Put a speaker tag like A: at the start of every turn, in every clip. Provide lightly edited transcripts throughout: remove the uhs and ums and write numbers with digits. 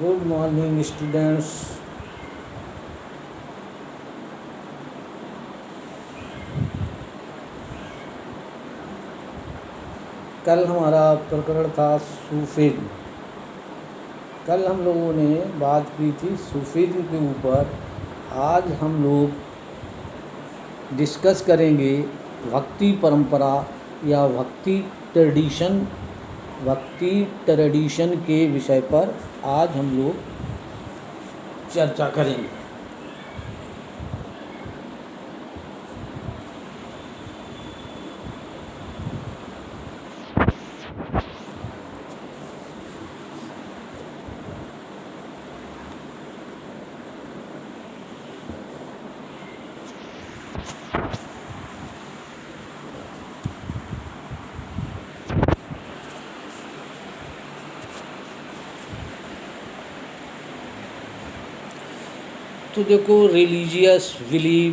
A: Good morning students. कल हमारा प्रकरण था सूफीज़्म। कल हम लोगों ने बात की थी सूफीज़्म के ऊपर। आज हम लोग डिस्कस करेंगे भक्ति परंपरा या भक्ति ट्रेडिशन के विषय पर आज हम लोग चर्चा करेंगे। तो देखो, रिलीजियस बिलीव,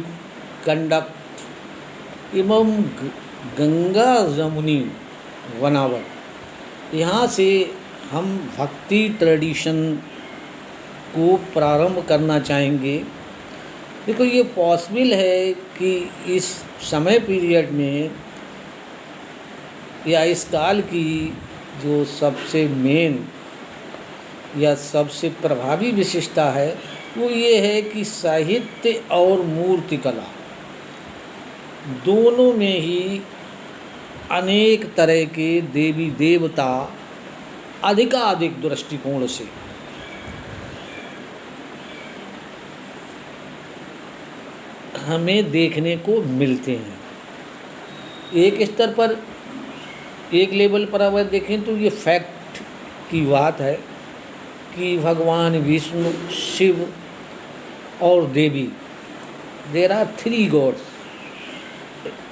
A: कंडक्ट एवं गंगा जमुनी वनावट, यहाँ से हम भक्ति ट्रेडिशन को प्रारंभ करना चाहेंगे। देखो, ये पॉसिबल है कि इस समय पीरियड में या इस काल की जो सबसे मेन या सबसे प्रभावी विशेषता है वो ये है कि साहित्य और मूर्तिकला दोनों में ही अनेक तरह के देवी देवता अधिकाधिक दृष्टिकोण से हमें देखने को मिलते हैं। एक स्तर पर, एक लेवल पर अगर देखें तो ये फैक्ट की बात है कि भगवान विष्णु, शिव और Devi, there are 3 gods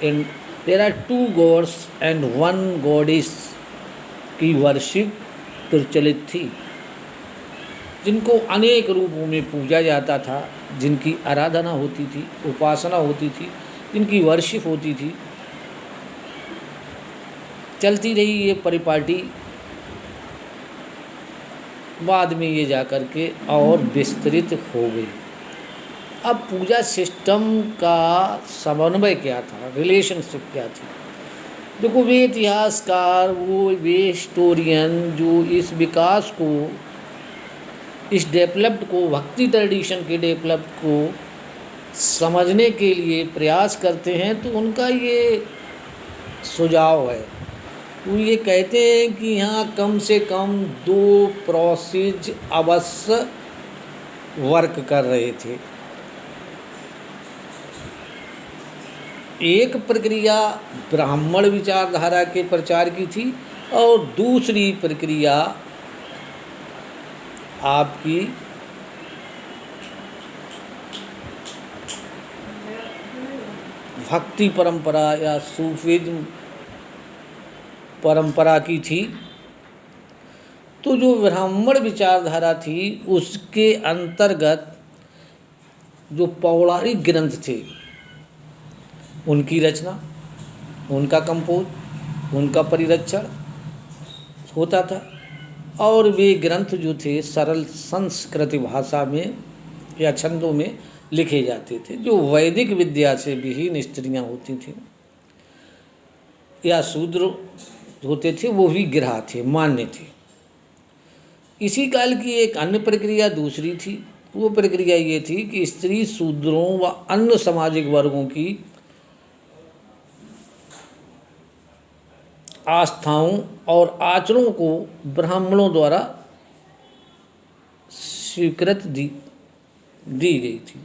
A: and there are 2 gods and 1 goddess की वर्शिप प्रचलित थी, जिनको अनेक रूपों में पूजा जाता था, जिनकी आराधना होती थी, उपासना होती थी, जिनकी वर्शिप होती थी। चलती रही ये परिपाटी, बाद में ये जा कर के और विस्तृत हो गई। अब पूजा सिस्टम का समन्वय क्या था, रिलेशनशिप क्या थी? देखो, वे इतिहासकार, वे हिस्टोरियन जो इस विकास को, इस डेवलप्ड को, भक्ति ट्रेडिशन के डेवलप्ड को समझने के लिए प्रयास करते हैं, तो उनका ये सुझाव है। वो ये कहते हैं कि यहाँ कम से कम 2 प्रोसेस अवश्य वर्क कर रहे थे। एक प्रक्रिया ब्राह्मण विचारधारा के प्रचार की थी और दूसरी प्रक्रिया आपकी भक्ति परंपरा या सूफीज़्म परंपरा की थी। तो जो ब्राह्मण विचारधारा थी उसके अंतर्गत जो पौराणिक ग्रंथ थे उनकी रचना, उनका कंपोज, उनका परिरक्षण होता था, और वे ग्रंथ जो थे सरल संस्कृत भाषा में या छंदों में लिखे जाते थे। जो वैदिक विद्या से विहीन स्त्रियां होती थीं या शूद्र होते थे वो भी ग्राह्य थे, मान्य थे। इसी काल की एक अन्य प्रक्रिया दूसरी थी। वो प्रक्रिया ये थी कि स्त्री, शूद्रों व अन्य सामाजिक वर्गों की आस्थाओं और आचरणों को ब्राह्मणों द्वारा स्वीकृत दी गई थी।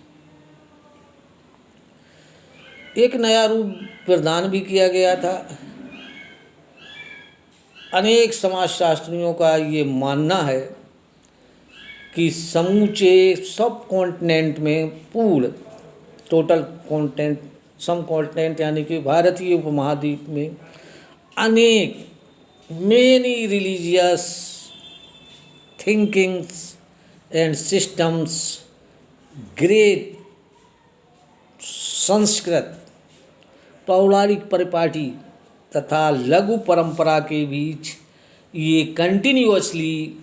A: एक नया रूप प्रदान भी किया गया था। अनेक समाजशास्त्रियों का ये मानना है कि समूचे सब कॉन्टिनेंट में, पूर्ण टोटल कॉन्टिनेंट, सम कॉन्टिनेंट यानी कि भारतीय उपमहाद्वीप में अनेक many religious thinkings and systems, great Sanskrit, पौराणिक परिपाटी तथा लघु परंपरा के बीच ये कंटिन्यूअसली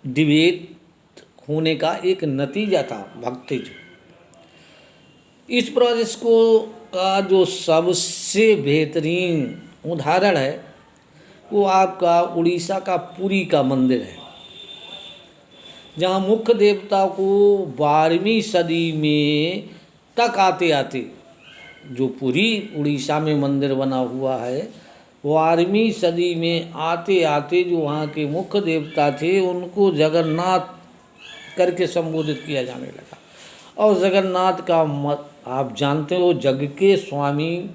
A: डिबेट होने का एक नतीजा था भक्तिज। इस प्रोसेस को का जो सबसे बेहतरीन उदाहरण है वो आपका उड़ीसा का पुरी का मंदिर है, जहाँ मुख्य देवता को 12वीं सदी में तक आते आते, जो पुरी उड़ीसा में मंदिर बना हुआ है, 12वीं सदी में आते आते जो वहाँ के मुख्य देवता थे उनको जगन्नाथ करके संबोधित किया जाने लगा। और जगन्नाथ का आप जानते हो, जग के स्वामी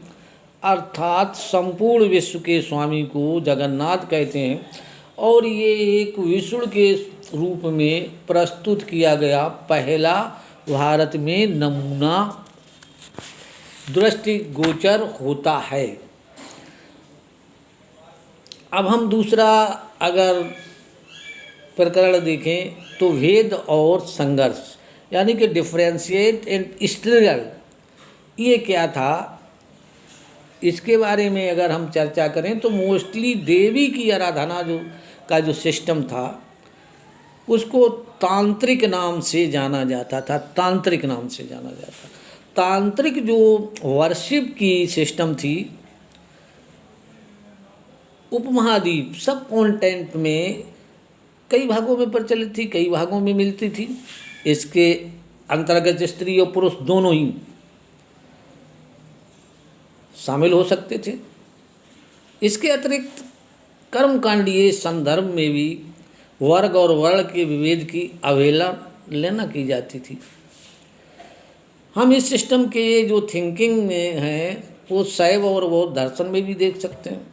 A: अर्थात संपूर्ण विश्व के स्वामी को जगन्नाथ कहते हैं। और ये एक विष्णु के रूप में प्रस्तुत किया गया पहला भारत में नमूना दृष्टिगोचर होता है। अब हम दूसरा अगर प्रकरण देखें तो भेद और संघर्ष, यानी कि डिफरेंशिएट एंड स्ट्रगल, ये क्या था, इसके बारे में अगर हम चर्चा करें तो मोस्टली देवी की आराधना जो सिस्टम था उसको तांत्रिक नाम से जाना जाता था। तांत्रिक नाम से जाना जाता। तांत्रिक जो वर्शिप की सिस्टम थी उपमहाद्वीप सब कॉन्टिनेंट में कई भागों में प्रचलित थी, कई भागों में मिलती थी। इसके अंतर्गत स्त्री और पुरुष दोनों ही शामिल हो सकते थे। इसके अतिरिक्त कर्मकांडीय संदर्भ में भी वर्ग और वर्ण के विभेद की अवहेलना की जाती थी। हम इस सिस्टम के जो थिंकिंग में हैं वो शैव और बौद्ध दर्शन में भी देख सकते हैं।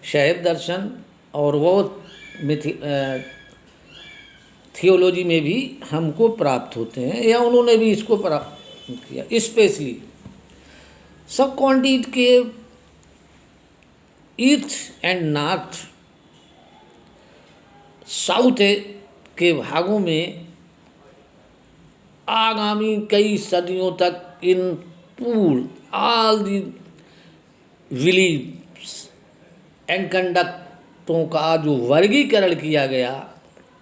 A: शैव दर्शन और बौद्ध थियोलॉजी में भी हमको प्राप्त होते हैं, या उन्होंने भी इसको प्राप्त किया। स्पेशली सब कॉन्टिनेंट के ईस्ट एंड नॉर्थ साउथ के भागों में आगामी कई सदियों तक इन pool all the beliefs and कंडक्टों का जो वर्गीकरण किया गया,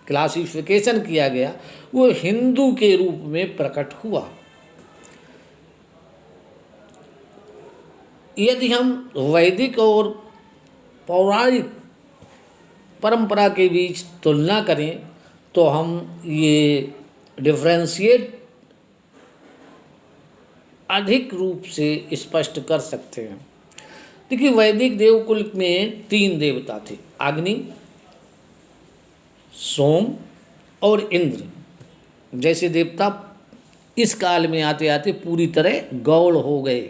A: क्लासिफिकेशन किया गया, वो हिंदू के रूप में प्रकट हुआ। यदि हम वैदिक और पौराणिक परंपरा के बीच तुलना करें तो हम ये डिफरेंशिएट अधिक रूप से स्पष्ट कर सकते हैं। देखिए, वैदिक देवकुल में 3 देवता थे, अग्नि, सोम और इंद्र जैसे देवता इस काल में आते आते पूरी तरह गौड़ हो गए।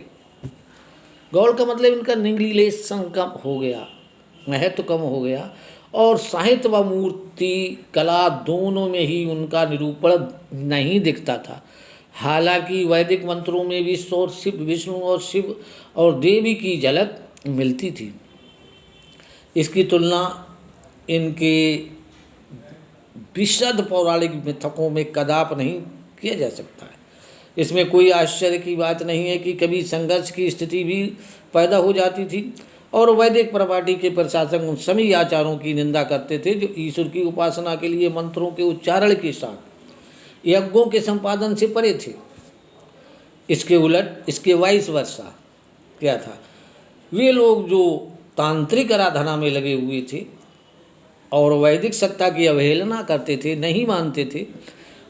A: गौड़ का मतलब इनका निगलिलेशन कम हो गया, महत्व कम हो गया, और साहित्य व मूर्ति कला दोनों में ही उनका निरूपण नहीं दिखता था। हालांकि वैदिक मंत्रों में विश्व और शिव, विष्णु और शिव और देवी की झलक मिलती थी। इसकी तुलना इनके विशद पौराणिक मिथकों में कदाप नहीं किया जा सकता है। इसमें कोई आश्चर्य की बात नहीं है कि कभी संघर्ष की स्थिति भी पैदा हो जाती थी, और वैदिक प्रपाटी के प्रशासक उन सभी आचारों की निंदा करते थे जो ईश्वर की उपासना के लिए मंत्रों के उच्चारण के साथ यज्ञों के संपादन से परे थे। इसके उलट इसके वाइस वर्सा क्या था, वे लोग जो तांत्रिक आराधना में लगे हुए थे और वैदिक सत्ता की अवहेलना करते थे, नहीं मानते थे,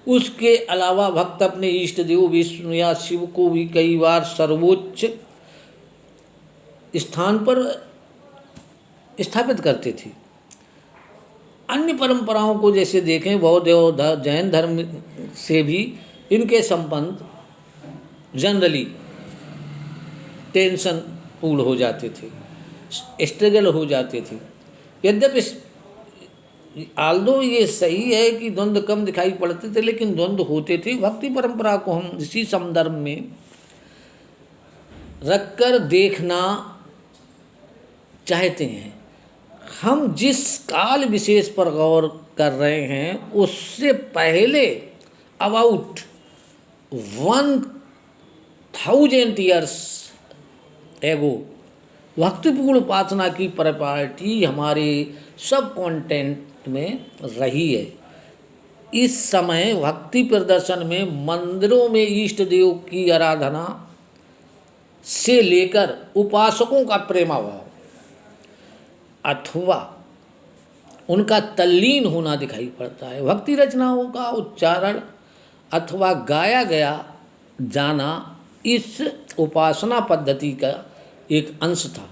A: उसके अलावा भक्त अपने इष्ट देव विष्णु या शिव को भी कई बार सर्वोच्च स्थान पर स्थापित करते थे। अन्य परंपराओं को जैसे देखें, बौद्ध और जैन धर्म से भी इनके संबंध जनरली टेंशन पूर्ण हो जाते थे, स्ट्रगल हो जाते थे। यद्यपि आल्दो ये सही है कि द्वंद्व कम दिखाई पड़ते थे, लेकिन द्वंद्व होते थे। भक्ति परंपरा को हम इसी संदर्भ में रखकर देखना चाहते हैं। हम जिस काल विशेष पर गौर कर रहे हैं उससे पहले अबाउट 1000 ईयर्स एगो भक्तिपूर्ण उपासना की प्रॉपर्टी हमारे सब कॉन्टेंट में रही है। इस समय भक्ति प्रदर्शन में मंदिरों में इष्ट देव की आराधना से लेकर उपासकों का प्रेमाभाव अथवा उनका तल्लीन होना दिखाई पड़ता है। भक्ति रचनाओं का उच्चारण अथवा गाया गया जाना इस उपासना पद्धति का एक अंश था।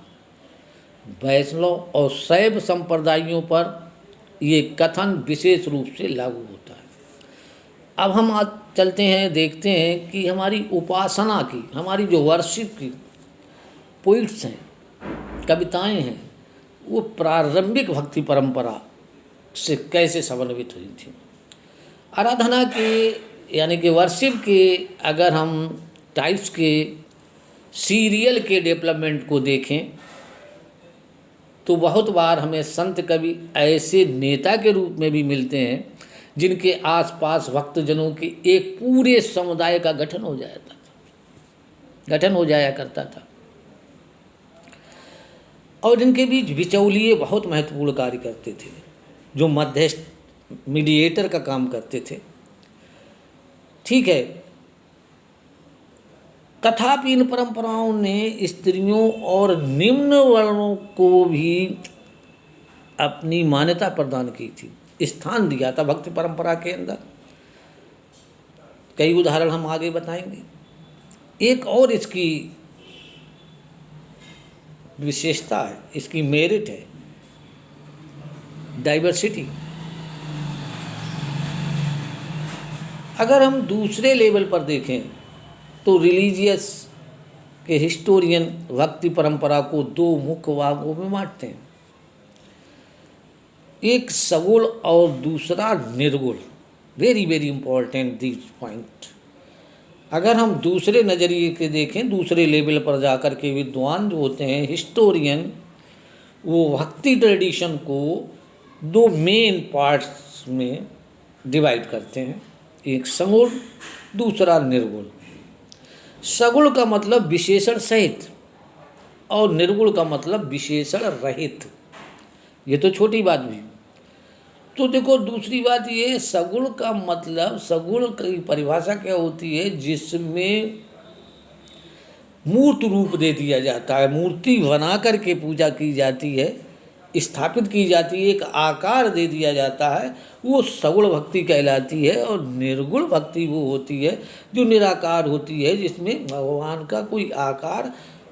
A: वैष्णव और शैव संप्रदायों पर ये कथन विशेष रूप से लागू होता है। अब हम आज चलते हैं, देखते हैं कि हमारी उपासना की, हमारी जो वर्शिप की पोइट्स हैं, कविताएं हैं, वो प्रारंभिक भक्ति परंपरा से कैसे समन्वित हुई थी। आराधना के यानी कि वर्शिप के अगर हम टाइप्स के सीरियल के डेवलपमेंट को देखें तो बहुत बार हमें संत कवि ऐसे नेता के रूप में भी मिलते हैं जिनके आसपास भक्तजनों के एक पूरे समुदाय का गठन हो जाया करता था और जिनके बीच बिचौलिए बहुत महत्वपूर्ण कार्य करते थे, जो मध्यस्थ मीडिएटर का काम करते थे। ठीक है, तथापि इन परंपराओं ने स्त्रियों और निम्न वर्णों को भी अपनी मान्यता प्रदान की थी, स्थान दिया था भक्ति परंपरा के अंदर। कई उदाहरण हम आगे बताएंगे। एक और इसकी विशेषता है, इसकी मेरिट है, डाइवर्सिटी। अगर हम दूसरे लेवल पर देखें तो रिलीजियस के हिस्टोरियन भक्ति परंपरा को दो मुख्य भागों में बांटते हैं, एक सगुण और दूसरा निर्गुण। Very very important this point. अगर हम दूसरे नज़रिए के देखें, दूसरे लेवल पर जाकर के विद्वान जो होते हैं हिस्टोरियन, वो भक्ति ट्रेडिशन को दो मेन पार्ट्स में डिवाइड करते हैं, एक सगुण, दूसरा निर्गुण। सगुण का मतलब विशेषण सहित और निर्गुण का मतलब विशेषण रहित। ये तो छोटी बात भी। तो देखो दूसरी बात ये, सगुण का मतलब, सगुण की परिभाषा क्या होती है, जिसमें मूर्त रूप दे दिया जाता है, मूर्ति बना करके पूजा की जाती है, स्थापित की जाती है, एक आकार दे दिया जाता है, वो सगुण भक्ति कहलाती है। और निर्गुण भक्ति वो होती है जो निराकार होती है, जिसमें भगवान का कोई आकार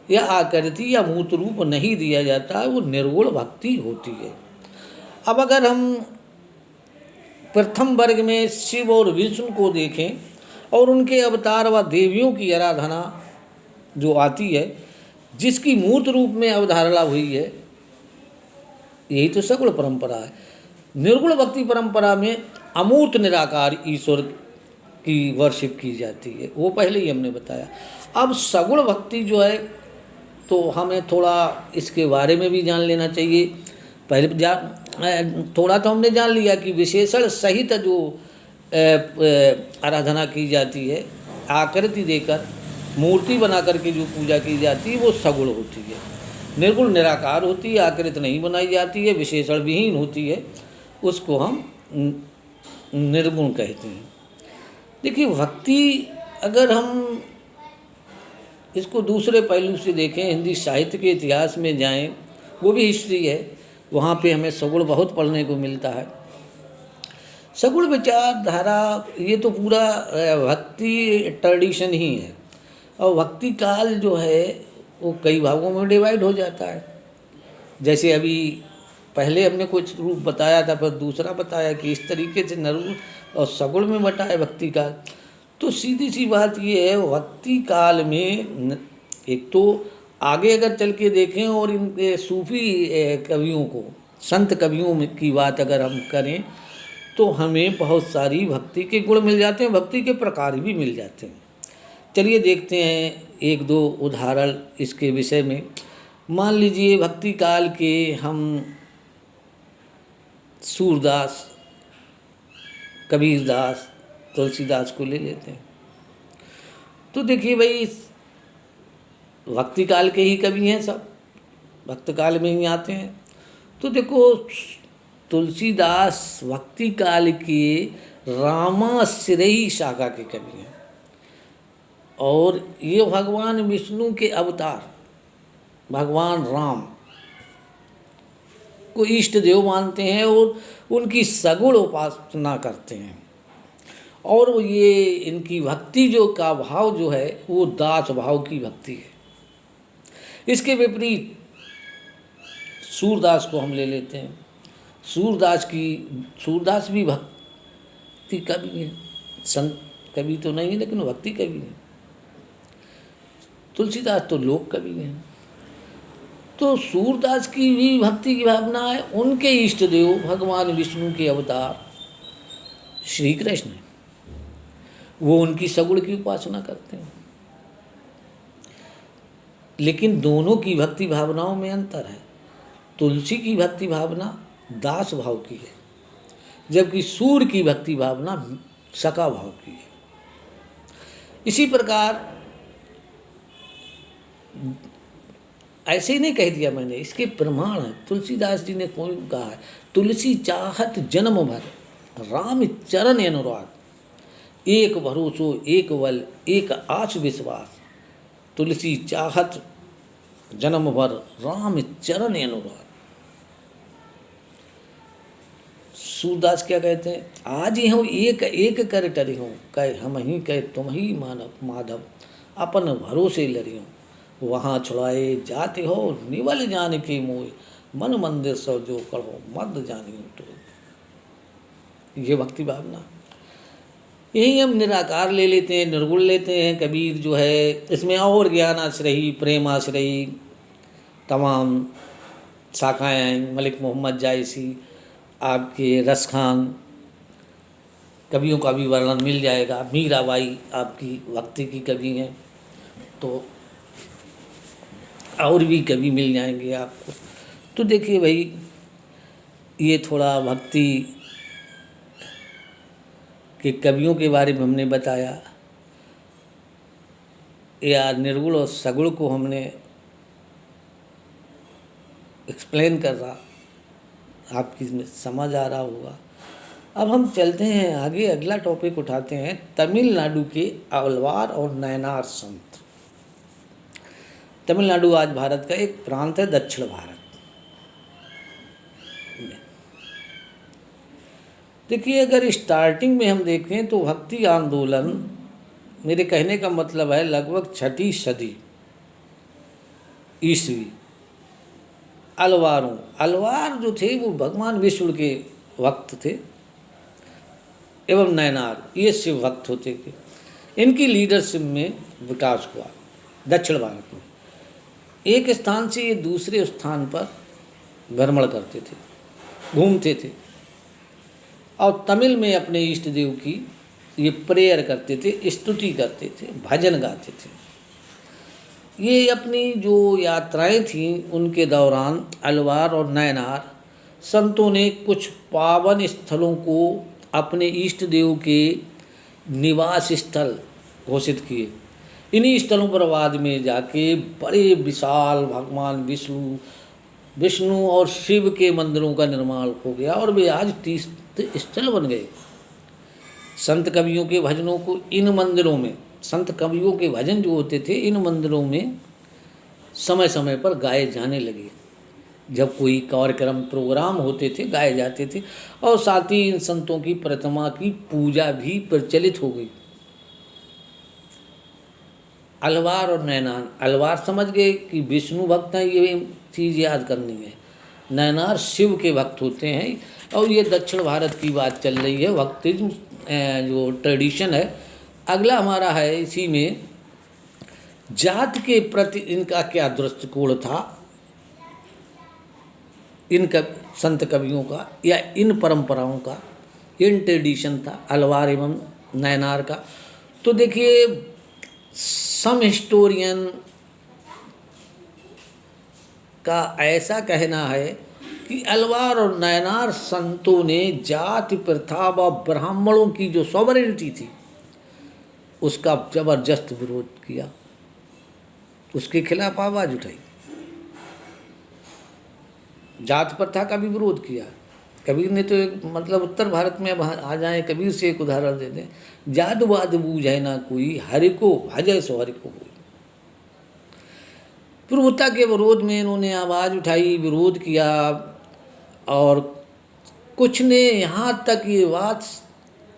A: या आकृति या मूर्त रूप नहीं दिया जाता है, वो निर्गुण भक्ति होती है। अब अगर हम प्रथम वर्ग में शिव और विष्णु को देखें और उनके अवतार व देवियों की आराधना जो आती है, जिसकी मूर्त रूप में अवधारणा हुई है, यही तो सगुण परंपरा है। निर्गुण भक्ति परंपरा में अमूर्त निराकार ईश्वर की वर्शिप की जाती है, वो पहले ही हमने बताया। अब सगुण भक्ति जो है तो हमें थोड़ा इसके बारे में भी जान लेना चाहिए। पहले थोड़ा तो हमने जान लिया कि विशेषण सहित जो आराधना की जाती है, आकृति देकर मूर्ति बना करके जो पूजा की जाती है, वो सगुण होती है। निर्गुण निराकार होती है, आकृति नहीं बनाई जाती है, विशेषण विहीन होती है, उसको हम निर्गुण कहते हैं। देखिए भक्ति, अगर हम इसको दूसरे पहलू से देखें, हिंदी साहित्य के इतिहास में जाएं, वो भी हिस्ट्री है, वहाँ पे हमें सगुण बहुत पढ़ने को मिलता है। सगुण विचारधारा ये तो पूरा भक्ति ट्रेडिशन ही है, और भक्ति काल जो है वो कई भागों में डिवाइड हो जाता है। जैसे अभी पहले हमने कुछ रूप बताया था, फिर दूसरा बताया कि इस तरीके से निर्गुण और सगुण में बटा है भक्ति काल। तो सीधी सी बात ये है, भक्ति काल में एक तो आगे अगर चल के देखें और इनके सूफी कवियों को, संत कवियों की बात अगर हम करें तो हमें बहुत सारी भक्ति के गुण मिल जाते हैं, भक्ति के प्रकार भी मिल जाते हैं। चलिए देखते हैं एक दो उदाहरण इसके विषय में। मान लीजिए भक्ति काल के हम सूरदास, कबीरदास, तुलसीदास को ले लेते हैं। तो देखिए भाई, भक्ति काल के ही कवि हैं, सब भक्त काल में ही आते हैं। तो देखो तुलसीदास भक्ति काल के रामाश्रयी शाखा के कवि हैं और ये भगवान विष्णु के अवतार भगवान राम को इष्ट देव मानते हैं और उनकी सगुण उपासना करते हैं। और ये इनकी भक्ति जो का भाव जो है वो दास भाव की भक्ति है। इसके सूरदास को हम ले लेते हैं। सूरदास भी भक्ति कवि है, संत कवि तो नहीं है लेकिन भक्ति कवि है। तुलसीदास तो लोक कवि हैं। तो सूरदास की भी भक्ति की भावना है। उनके इष्ट देव भगवान विष्णु के अवतार श्री कृष्ण है, वो उनकी सगुण की उपासना करते हैं। लेकिन दोनों की भक्ति भावनाओं में अंतर है। तुलसी की भक्ति भावना दास भाव की है, जबकि सूर्य की भक्ति भावना सका भाव की है। इसी प्रकार ऐसे ही नहीं कह दिया मैंने, इसके प्रमाण है। तुलसीदास जी ने कौन कहा है, तुलसी चाहत जन्म भर राम चरण अनुराग, एक भरोसो एक बल एक आश विश्वास, तुलसी चाहत जन्म भर राम चरण अनुराग। सूरदास क्या कहते हैं, आज ही हूँ एक एक कर टरी हूँ, कह हम ही कह तुम ही मानव माधव, अपन भरोसे लरी हूँ, वहाँ छुड़ाए जाते हो निवल जान के मोह, मन मंदिर सौ जो कहो मद जानी तो। ये भक्ति भावना। यही हम निराकार ले लेते हैं, निर्गुण लेते हैं। कबीर जो है इसमें और ज्ञान आश्रयी प्रेम आश्रयी तमाम शाखाएँ हैं। मलिक मोहम्मद जायसी, आपके रस खान कवियों का भी वर्णन मिल जाएगा। मीराबाई आपकी भक्ति की कवि हैं, तो और भी कवि मिल जाएंगे आपको। तो देखिए भाई, ये थोड़ा भक्ति के कवियों के बारे में हमने बताया, या निर्गुण और सगुण को हमने एक्सप्लेन कर रहा, आपकी इसमें समझ आ रहा होगा। अब हम चलते हैं आगे, अगला टॉपिक उठाते हैं तमिलनाडु के अलवार और नयनार संत। तमिलनाडु आज भारत का एक प्रांत है, दक्षिण भारत में। देखिए, अगर स्टार्टिंग में हम देखें तो भक्ति आंदोलन, मेरे कहने का मतलब है लगभग 6वीं सदी ईस्वी, अलवार जो थे वो भगवान विष्णु के भक्त थे, एवं नयनार ये शिव भक्त होते थे। इनकी लीडरशिप में विकास हुआ दक्षिण भारत में। एक स्थान से ये दूसरे स्थान पर भ्रमण करते थे, घूमते थे, और तमिल में अपने इष्ट देव की ये प्रेयर करते थे, स्तुति करते थे, भजन गाते थे। ये अपनी जो यात्राएं थीं उनके दौरान अलवार और नयनार संतों ने कुछ पावन स्थलों को अपने इष्ट देव के निवास स्थल घोषित किए। इन्हीं स्थलों पर बाद में जाके बड़े विशाल भगवान विष्णु और शिव के मंदिरों का निर्माण हो गया, और वे आज तीर्थ स्थल बन गए। संत कवियों के भजनों को इन मंदिरों में, संत कवियों के भजन जो होते थे इन मंदिरों में समय समय पर गाए जाने लगे। जब कोई कार्यक्रम प्रोग्राम होते थे गाए जाते थे, और साथ ही इन संतों की प्रतिमा की पूजा भी प्रचलित हो गई। अलवार और नयनार, अलवार समझ गए कि विष्णु भक्त हैं, ये चीज़ याद करनी है। नयनार शिव के भक्त होते हैं, और ये दक्षिण भारत की बात चल रही है, भक्तिज्म जो ट्रेडिशन है। अगला हमारा है इसी में, जात के प्रति इनका क्या दृष्टिकोण था, इन संत कवियों का या इन परंपराओं का, इन ट्रेडिशन था अलवार एवं नयनार का। तो देखिए, सम हिस्टोरियन का ऐसा कहना है कि अलवार और नयनार संतों ने जाति प्रथा व ब्राह्मणों की जो सॉवरेनिटी थी उसका जबरदस्त विरोध किया, उसके खिलाफ आवाज़ उठाई, जात प्रथा का भी विरोध किया। कबीर ने तो एक मतलब उत्तर भारत में अब आ जाए, कबीर से एक उदाहरण दे दें, जात वाद बूझे ना कोई, हरि को भजय सो हरि को कोई। प्रभुता के विरोध में इन्होंने आवाज़ उठाई, विरोध किया, और कुछ ने यहाँ तक ये बात,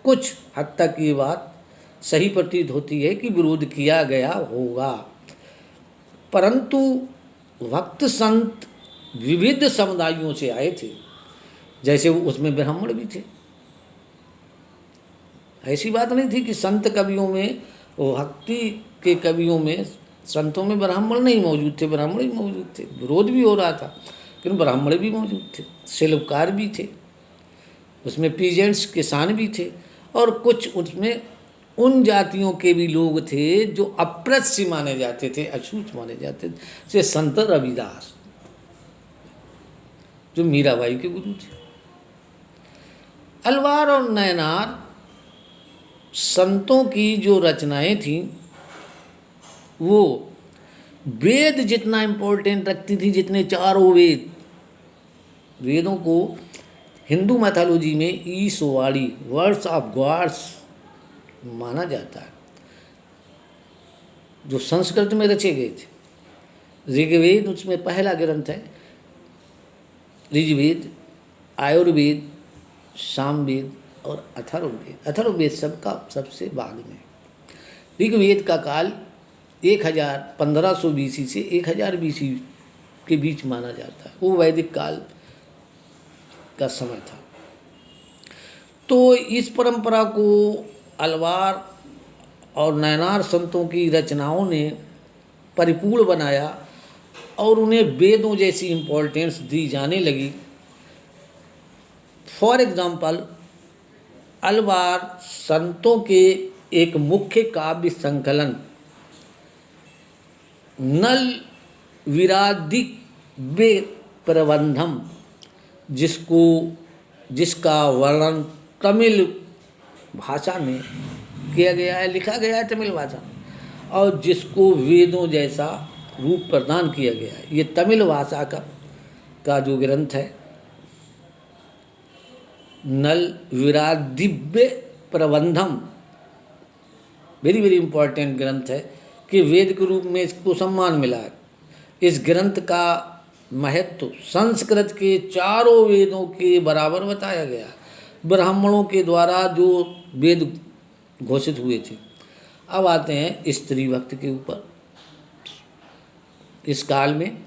A: कुछ हद तक ये बात सही प्रतीत होती है कि विरोध किया गया होगा, परंतु भक्त संत विविध समुदायों से आए थे, जैसे उसमें ब्राह्मण भी थे। ऐसी बात नहीं थी कि संत कवियों में, भक्ति के कवियों में, संतों में ब्राह्मण नहीं मौजूद थे, ब्राह्मण भी मौजूद थे। विरोध भी हो रहा था, लेकिन ब्राह्मण भी मौजूद थे, शिल्पकार भी थे, उसमें पीजेंट्स किसान भी थे, और कुछ उसमें उन जातियों के भी लोग थे जो अप्रस्य माने जाते थे, अछूत माने जाते थे, जैसे संत रविदास जो मीराबाई के गुरु थे। अलवार और नैनार संतों की जो रचनाएं थीं वो वेद जितना इम्पोर्टेंट रखती थी, जितने चारों वेद, वेदों को हिंदू मैथोलॉजी में ईशवाणी, वर्ड्स ऑफ गॉड्स माना जाता है, जो संस्कृत में रचे गए थे। ऋग्वेद उसमें पहला ग्रंथ है, ऋग्वेद, आयुर्वेद, सामवेद और अथर्ववेद। अथर्ववेद सबका सबसे बाद में। ऋग्वेद का काल 1500 BC से 1000 BC के बीच माना जाता है, वो वैदिक काल का समय था। तो इस परंपरा को अलवार और नैनार संतों की रचनाओं ने परिपूर्ण बनाया और उन्हें वेदों जैसी इम्पोर्टेंस दी जाने लगी। फॉर एग्जाम्पल, अलवार संतों के एक मुख्य काव्य संकलन नल विरादिव्य प्रबंधम, जिसका वर्णन तमिल भाषा में किया गया है, लिखा गया है तमिल भाषा, और जिसको वेदों जैसा रूप प्रदान किया गया है। ये तमिल भाषा का जो ग्रंथ है, नल विरादिव्य प्रबंधम, वेरी वेरी इंपॉर्टेंट ग्रंथ है कि वेद के रूप में इसको सम्मान मिला है। इस ग्रंथ का महत्व संस्कृत के चारों वेदों के बराबर बताया गया, ब्राह्मणों के द्वारा जो वेद घोषित हुए थे। अब आते हैं स्त्री भक्ति के ऊपर। इस काल में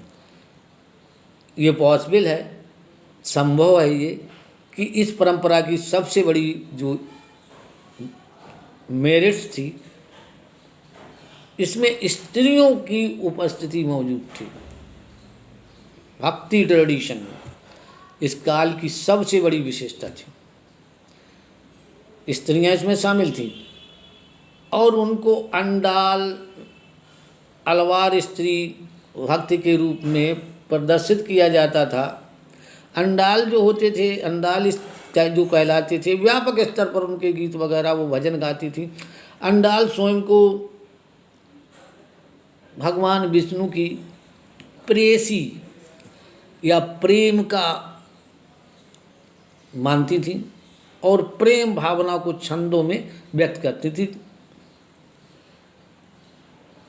A: ये पॉसिबल है, संभव है ये, कि इस परंपरा की सबसे बड़ी जो मेरिट्स थी, इसमें स्त्रियों की उपस्थिति मौजूद थी। भक्ति ट्रेडिशन में इस काल की सबसे बड़ी विशेषता थी, स्त्रियां इसमें शामिल थीं, और उनको अंडाल, अलवार स्त्री भक्ति के रूप में प्रदर्शित किया जाता था। अंडाल जो होते थे, अंडाल जो कहलाते थे, व्यापक स्तर पर उनके गीत वगैरह, वो भजन गाती थी। अंडाल स्वयं को भगवान विष्णु की प्रेयसी या प्रेम का मानती थी और प्रेम भावना को छंदों में व्यक्त करती थी।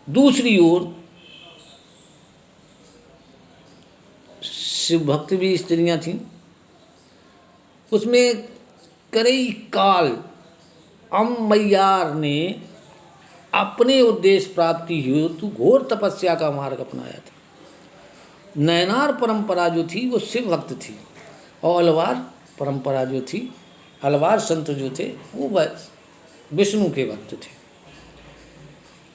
A: दूसरी ओर शिव भक्त भी स्त्रियां थीं, उसमें कई काल अम्मैयार ने अपने उद्देश्य प्राप्ति हेतु घोर तपस्या का मार्ग अपनाया था। नैनार परंपरा जो थी वो शिव भक्त थी, और अलवार परंपरा जो थी, अलवार संत जो थे वो विष्णु के भक्त थे।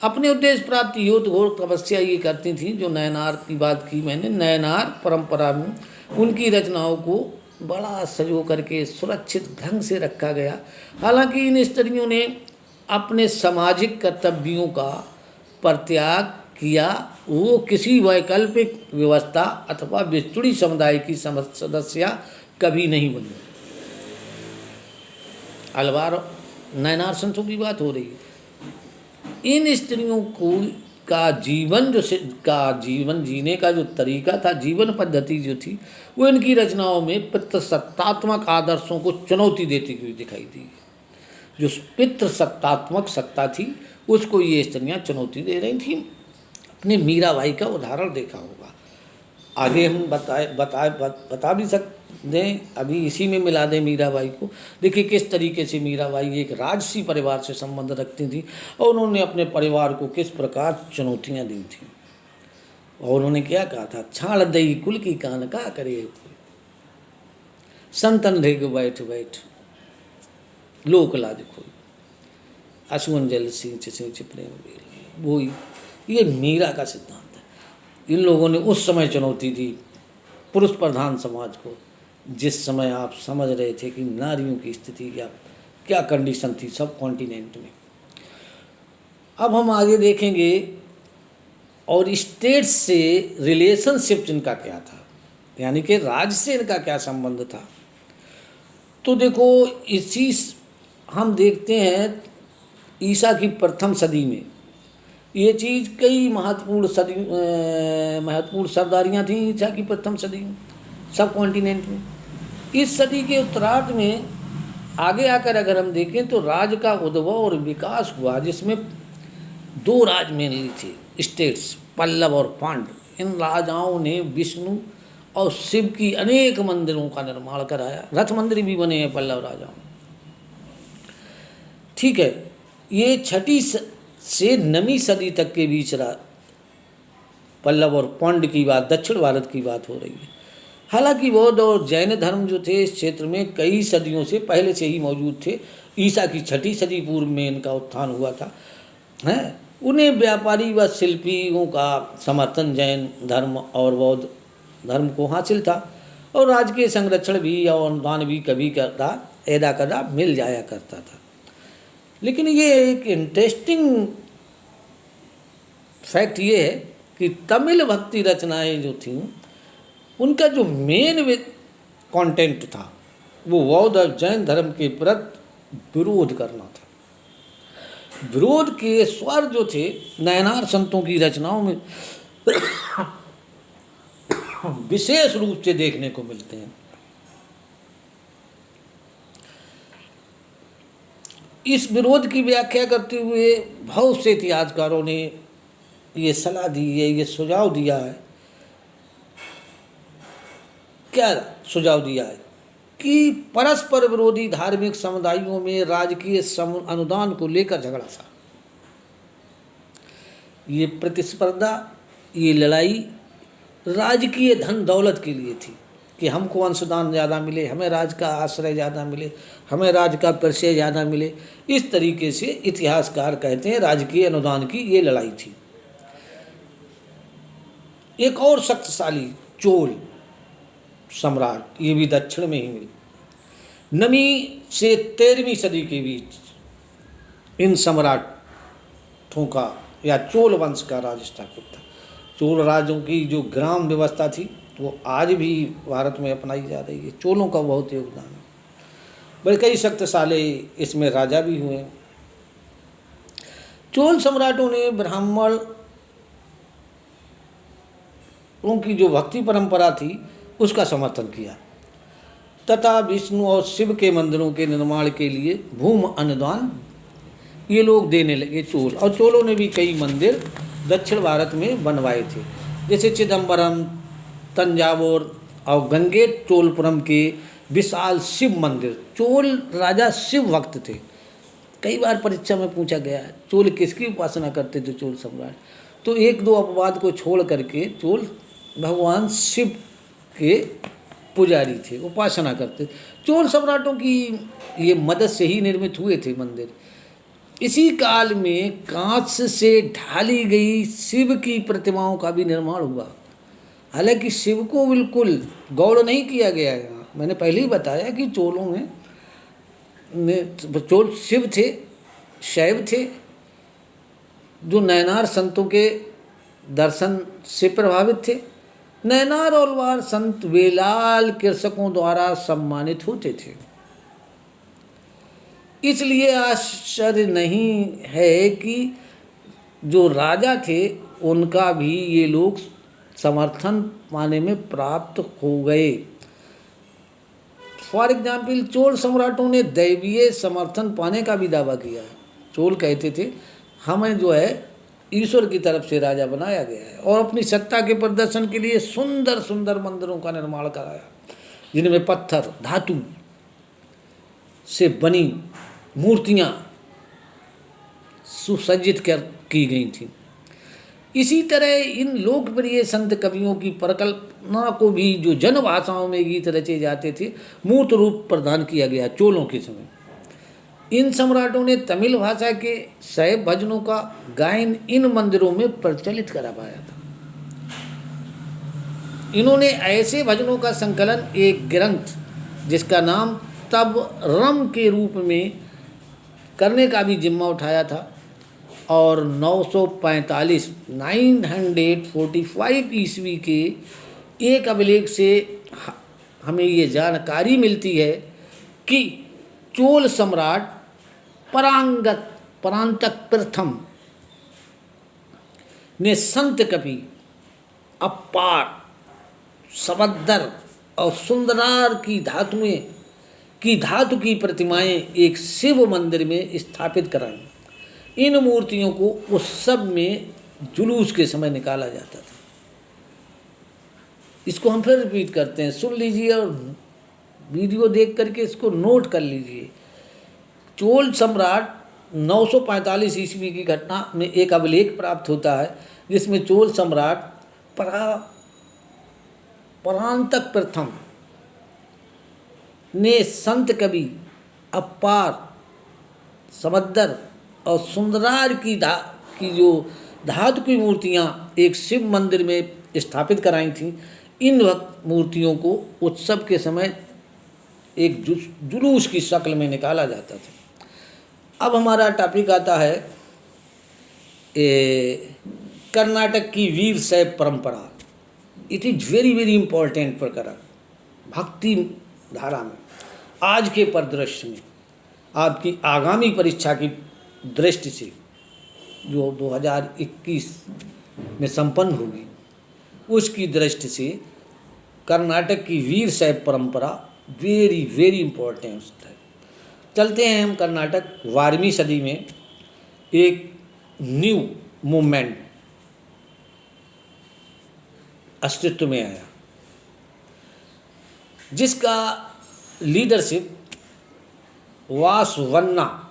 A: अपने उद्देश्य प्राप्ति हेतु घोर तपस्या ये करती थी। जो नैनार की बात की मैंने, नैनार परंपरा में उनकी रचनाओं को बड़ा सजो करके सुरक्षित ढंग से रखा गया। हालांकि इन स्त्रियों ने अपने सामाजिक कर्तव्यों का परित्याग किया, वो किसी वैकल्पिक व्यवस्था अथवा विस्तृत समुदाय की सदस्य कभी नहीं बनी। अलवार नैनार संतों की बात हो रही है। इन स्त्रियों को का जीवन जीने का जो तरीका था, जीवन पद्धति जो थी, वो इनकी रचनाओं में पितृसत्तात्मक आदर्शों को चुनौती देती हुई दिखाई दी। जो पितृसत्तात्मक सत्ता थी उसको ये स्त्रियाँ चुनौती दे रही थी। अपने मीराबाई का उदाहरण देखा होगा, आगे हम बता भी सकते दें, अभी इसी में मिला दें मीराबाई को। देखिए किस तरीके से मीराबाई एक राजसी परिवार से संबंध रखती थी और उन्होंने अपने परिवार को किस प्रकार चुनौतियां दी थी। और उन्होंने क्या कहा था, छाड़ दई कुल की कान का करे संतन रेग बैठ बैठ लोक लाज खोई अश्वन जल सिंच सिंच प्रेम। वो ये मीरा का सिद्धांत है। इन लोगों ने उस समय चुनौती दी पुरुष प्रधान समाज को, जिस समय आप समझ रहे थे कि नारियों की स्थिति क्या कंडीशन थी सब कॉन्टिनेंट में। अब हम आगे देखेंगे और स्टेट से रिलेशनशिप इनका क्या था, यानी कि राज्य से इनका क्या संबंध था। तो देखो इसी हम देखते हैं ईसा की प्रथम सदी में ये चीज़ कई महत्वपूर्ण सरदारियाँ थीं ईसा की प्रथम सदी में सब कॉन्टिनेंट में। इस सदी के उत्तरार्ध में आगे आकर अगर हम देखें तो राज्य का उद्भव और विकास हुआ, जिसमें दो राज मेनली थे स्टेट्स, पल्लव और पांड्य। इन राजाओं ने विष्णु और शिव की अनेक मंदिरों का निर्माण कराया, रथ मंदिर भी बने हैं पल्लव राजाओं। ठीक है, ये 6वीं से 9वीं सदी तक के बीच पल्लव और पांड्य की बात, दक्षिण भारत की बात हो रही है। हालांकि बौद्ध और जैन धर्म जो थे इस क्षेत्र में कई सदियों से पहले से ही मौजूद थे। ईसा की 6वीं सदी पूर्व में इनका उत्थान हुआ था। हैं, उन्हें व्यापारी व शिल्पियों का समर्थन जैन धर्म और बौद्ध धर्म को हासिल था और राजकीय संरक्षण भी और अनुदान भी कभी कदा मिल जाया करता था। लेकिन ये एक इंटरेस्टिंग फैक्ट ये है कि तमिल भक्ति रचनाएं जो थीं उनका जो मेन कंटेंट था वो बौद्ध और जैन धर्म के प्रति विरोध करना था। विरोध के स्वर जो थे नयनार संतों की रचनाओं में विशेष रूप से देखने को मिलते हैं। इस विरोध की व्याख्या करते हुए बहुत से इतिहासकारों ने ये सलाह दी है, ये सुझाव दिया है। क्या सुझाव दिया है कि परस्पर विरोधी धार्मिक समुदायों में राजकीय अनुदान को लेकर झगड़ा था। ये प्रतिस्पर्धा, ये लड़ाई राजकीय धन दौलत के लिए थी कि हमको अंशदान ज़्यादा मिले, हमें राज का आश्रय ज़्यादा मिले, हमें राज का परिचय ज़्यादा मिले। इस तरीके से इतिहासकार कहते हैं राजकीय अनुदान की ये लड़ाई थी। एक और शक्तिशाली चोल सम्राट, ये भी दक्षिण में ही मिले, 9वीं से 13वीं सदी के बीच इन सम्राटों का या चोल वंश का राज स्थापित था। चोल राजों की जो ग्राम व्यवस्था थी वो आज भी भारत में अपनाई जा रही है। चोलों का बहुत योगदान है, बल्कि कई शक्तिशाली इसमें राजा भी हुए। चोल सम्राटों ने ब्राह्मणों की जो भक्ति परंपरा थी उसका समर्थन किया तथा विष्णु और शिव के मंदिरों के निर्माण के लिए भूमि अनुदान ये लोग देने लगे चोल। और चोलों ने भी कई मंदिर दक्षिण भारत में बनवाए थे, जैसे चिदम्बरम, तंजावुर और गंगेटोलपुरम के विशाल शिव मंदिर। चोल राजा शिव भक्त थे। कई बार परीक्षा में पूछा गया है चोल किसकी उपासना करते थे चोल सम्राट, तो एक दो अपवाद को छोड़ करके चोल भगवान शिव के पुजारी थे, उपासना करते। चोल सम्राटों की ये मदद से ही निर्मित हुए थे मंदिर। इसी काल में कांच से ढाली गई शिव की प्रतिमाओं का भी निर्माण हुआ। हालांकि शिव को बिल्कुल गौड़ नहीं किया गया है। यहाँ मैंने पहले ही बताया कि चोलों में चोल शिव थे, शैव थे, जो नयनार संतों के दर्शन से प्रभावित थे। नयनार ओलवार संत वेलाल कृषकों द्वारा सम्मानित होते थे, इसलिए आश्चर्य नहीं है कि जो राजा थे उनका भी ये लोग समर्थन पाने में प्राप्त हो गए। फॉर एग्जाम्पल, चोल सम्राटों ने दैवीय समर्थन पाने का भी दावा किया है। चोल कहते थे हमें जो है ईश्वर की तरफ से राजा बनाया गया है, और अपनी सत्ता के प्रदर्शन के लिए सुंदर सुंदर मंदिरों का निर्माण कराया, जिनमें पत्थर धातु से बनी मूर्तियाँ सुसज्जित की गई थी। इसी तरह इन लोकप्रिय संत कवियों की परिकल्पना को भी जो जन भाषाओं में गीत रचे जाते थे मूर्त रूप प्रदान किया गया चोलों के समय। इन सम्राटों ने तमिल भाषा के शैव भजनों का गायन इन मंदिरों में प्रचलित करा पाया था। इन्होंने ऐसे भजनों का संकलन एक ग्रंथ जिसका नाम तब रम के रूप में करने का भी जिम्मा उठाया था, और 945 ईस्वी के एक अभिलेख से हमें ये जानकारी मिलती है कि चोल सम्राट परांतक प्रथम ने संत कवि अप्पार, सबद्दर और सुंदरार की धातु की प्रतिमाएं एक शिव मंदिर में स्थापित कराई। इन मूर्तियों को उत्सव में जुलूस के समय निकाला जाता था। इसको हम फिर रिपीट करते हैं, सुन लीजिए और वीडियो देख करके इसको नोट कर लीजिए। चोल सम्राट 945 ईस्वी की घटना में एक अभिलेख प्राप्त होता है जिसमें चोल सम्राट परांतक प्रथम ने संत कवि अप्पार, समद्दर और सुंदरार की जो धातु की मूर्तियाँ एक शिव मंदिर में स्थापित कराई थीं। इन मूर्तियों को उत्सव के समय एक जुलूस की शक्ल में निकाला जाता था। अब हमारा टॉपिक आता है कर्नाटक की वीर शैव परंपरा। It is very very important प्रकरण भक्ति धारा में, आज के परिदृश्य में, आपकी आगामी परीक्षा की दृष्टि से जो 2021 में संपन्न होगी उसकी दृष्टि से कर्नाटक की वीर शैव परंपरा वेरी वेरी इम्पोर्टेंट है। चलते हैं हम कर्नाटक। 12वीं सदी में एक न्यू मूवमेंट अस्तित्व में आया जिसका लीडरशिप वासवन्ना,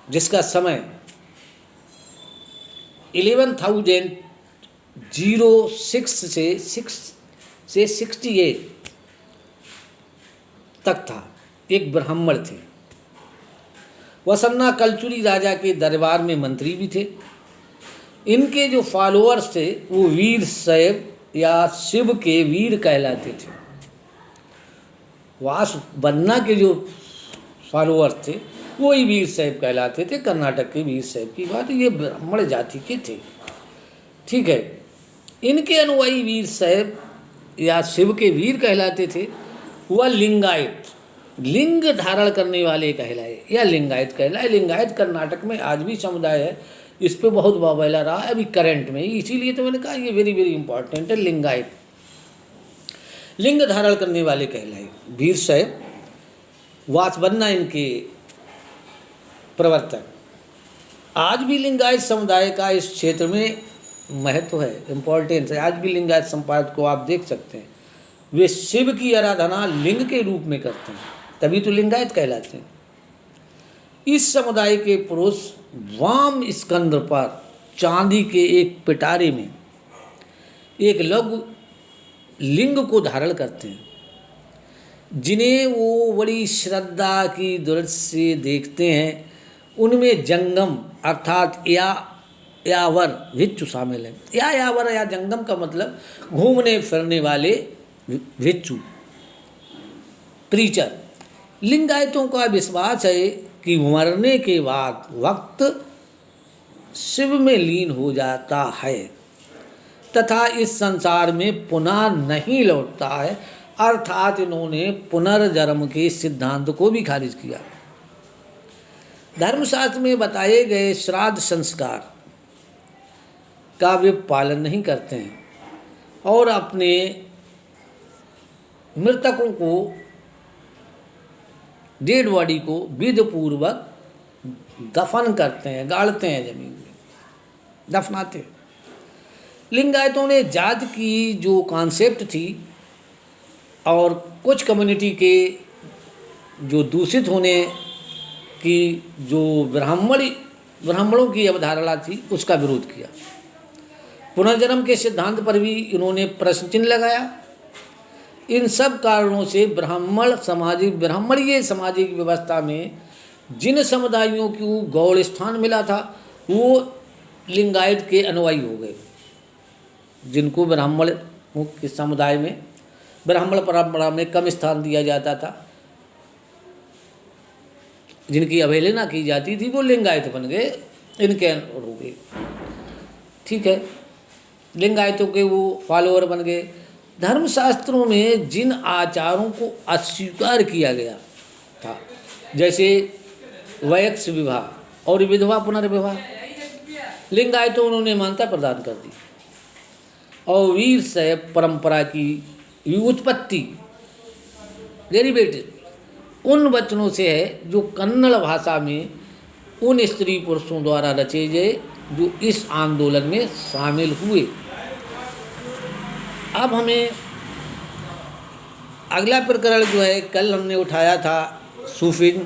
A: जिसका समय 1106 से 68 तक था, एक ब्राह्मण थे। वसन्ना कलचुरी राजा के दरबार में मंत्री भी थे। इनके जो फॉलोअर्स थे वो वीर शैव या शिव के वीर कहलाते थे। वासवन्ना के जो फॉलोअर्स थे वही वीर शैव कहलाते थे। कर्नाटक के वीर शैव की बात, ये ब्राह्मण जाति के थे, ठीक है। इनके अनुयायी वीर शैव या शिव के वीर कहलाते थे। वह लिंगायत, लिंग धारण करने वाले कहलाए या लिंगायत कहलाए। लिंगायत कर्नाटक में आज भी समुदाय है, इस पे बहुत बवाला रहा है अभी करंट में, इसीलिए तो मैंने कहा ये वेरी वेरी इंपॉर्टेंट है। लिंगायत, लिंग धारण करने वाले कहलाए वीर शैव। वासवन्ना इनके प्रवर्तक। आज भी लिंगायत समुदाय का इस क्षेत्र में महत्व है, इम्पोर्टेंस है। आज भी लिंगायत संप्रदाय को आप देख सकते हैं, वे शिव की आराधना लिंग के रूप में करते हैं, तभी तो लिंगायत कहलाते हैं। इस समुदाय के पुरुष वाम स्कंद पर चांदी के एक पिटारे में एक लघु लिंग को धारण करते हैं, जिन्हें वो बड़ी श्रद्धा की दृष्टि से देखते हैं। उनमें जंगम अर्थात यावर भिक्षु शामिल है। यावर या जंगम का मतलब घूमने फिरने वाले भिक्षु, प्रीचर। लिंगायतों का विश्वास है कि मरने के बाद वक्त शिव में लीन हो जाता है तथा इस संसार में पुनः नहीं लौटता है, अर्थात इन्होंने पुनर्जन्म के सिद्धांत को भी खारिज किया। धर्मशास्त्र में बताए गए श्राद्ध संस्कार का वे पालन नहीं करते हैं और अपने मृतकों को, डेड बॉडी को विधिपूर्वक दफन करते हैं, गाड़ते हैं जमीन में, दफनाते हैं। लिंगायतों ने जात की जो कॉन्सेप्ट थी और कुछ कम्युनिटी के जो दूषित होने की जो ब्राह्मणों की अवधारणा थी उसका विरोध किया। पुनर्जन्म के सिद्धांत पर भी इन्होंने प्रश्न चिन्ह लगाया। इन सब कारणों से ब्राह्मणीय सामाजिक व्यवस्था में जिन समुदायों को गौड़ स्थान मिला था वो लिंगायत के अनुयायी हो गए। जिनको ब्राह्मण के समुदाय में, ब्राह्मण परंपरा में कम स्थान दिया जाता था, जिनकी अवहेलना की जाती थी, वो लिंगायत बन गए, इनके हो गए। ठीक है, लिंगायतों के वो फॉलोअर बन गए। धर्मशास्त्रों में जिन आचारों को अस्वीकार किया गया था, जैसे वैक्स विवाह और विधवा पुनर्विवाह, लिंगायतों उन्होंने मान्यता प्रदान कर दी। और वीर शैव परंपरा की उत्पत्ति डेरिवेटिव उन वचनों से है जो कन्नड़ भाषा में उन स्त्री पुरुषों द्वारा रचे गए जो इस आंदोलन में शामिल हुए। अब हमें अगला प्रकरण जो है, कल हमने उठाया था सूफिज्म,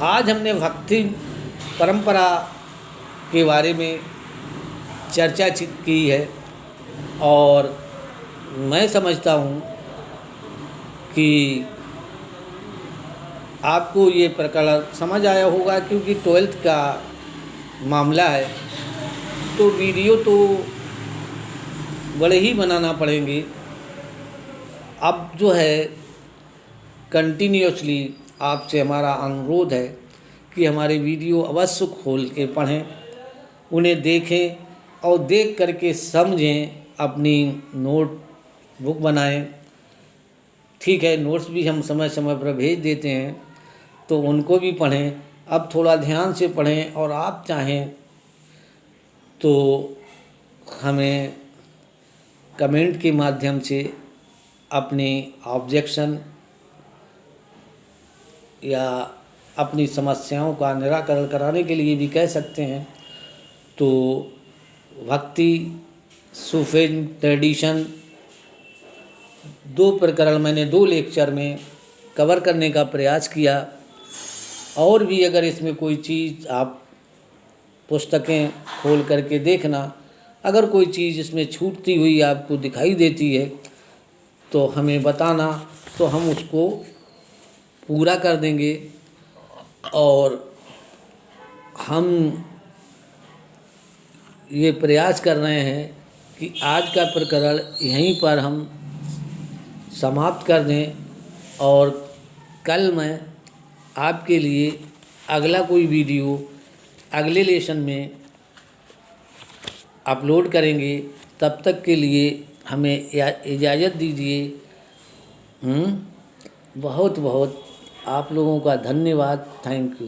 A: आज हमने भक्ति परंपरा के बारे में चर्चा की है। और मैं समझता हूँ कि आपको ये प्रकरण समझ आया होगा, क्योंकि 12th का मामला है तो वीडियो तो बड़े ही बनाना पड़ेंगे। अब जो है कंटिन्यूसली आपसे हमारा अनुरोध है कि हमारे वीडियो अवश्य खोल के पढ़ें, उन्हें देखें और देख करके समझें, अपनी नोट बुक बनाएं। ठीक है, नोट्स भी हम समय समय पर भेज देते हैं तो उनको भी पढ़ें। अब थोड़ा ध्यान से पढ़ें और आप चाहें तो हमें कमेंट के माध्यम से अपनी ऑब्जेक्शन या अपनी समस्याओं का निराकरण कराने के लिए भी कह सकते हैं। तो भक्ति सूफिज्म ट्रेडिशन 2 प्रकरण मैंने 2 लेक्चर में कवर करने का प्रयास किया। और भी अगर इसमें कोई चीज़ आप पुस्तकें खोल करके देखना, अगर कोई चीज़ इसमें छूटती हुई आपको दिखाई देती है तो हमें बताना, तो हम उसको पूरा कर देंगे। और हम ये प्रयास कर रहे हैं कि आज का प्रकरण यहीं पर हम समाप्त कर दें और कल मैं आपके लिए अगला कोई वीडियो अगले लेसन में अपलोड करेंगे। तब तक के लिए हमें इजाज़त दीजिए। बहुत बहुत आप लोगों का धन्यवाद। Thank you.